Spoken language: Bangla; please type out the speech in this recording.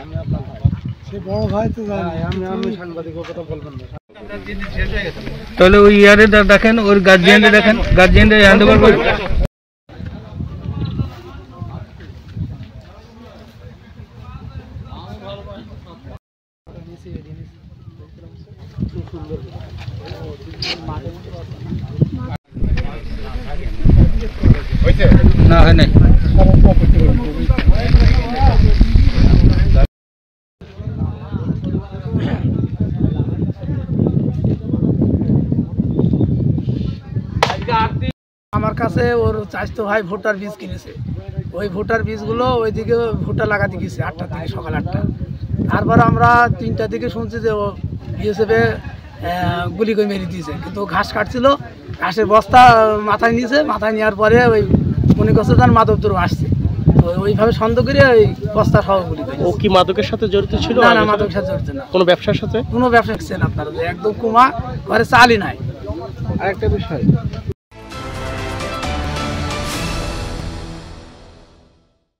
আমি আপনার ভাই। সে বড় ভাই তো জানি, আমি সাংবাদিকের কথা বলবেন না। তাহলে ওই ইয়ারে দেখেন, ওর গার্জিয়ানরে দেখেন, গার্জিয়ানরে হ্যান্ড ওভার করে। না হয় নাই। আমার কাছে ওর চাইতো ভাই ভুট্টার বীজ কিনেছে, ওই ভুট্টার বীজগুলো ওইদিকে ভুট্টা লাগাতে গেছে 8টার দিকে, সকাল 8টা। তারপর আমরা 3টার দিকে শুনছি যে ও বিএসএফে গুলি করে মেরে দিয়েছে, কিন্তু ঘাস কাটছিল, ঘাসের বস্তা মাথায় নিয়েছে, মাথায় নেওয়ার পরে ওই মনে করছে তার মাদক দ্রব্য আসছে, তো ওইভাবে সন্দেহ করে ওই বস্তা সহ গুলি করে। ও কি মাদকের সাথে জড়িত ছিল? না না, মাদকের সাথে জড়িত না। কোনো ব্যবসার সাথে? কোনো ব্যবসা করছে না আপনার, একদম কুমা, ঘরে চালই নাই। আরেকটা বিষয়,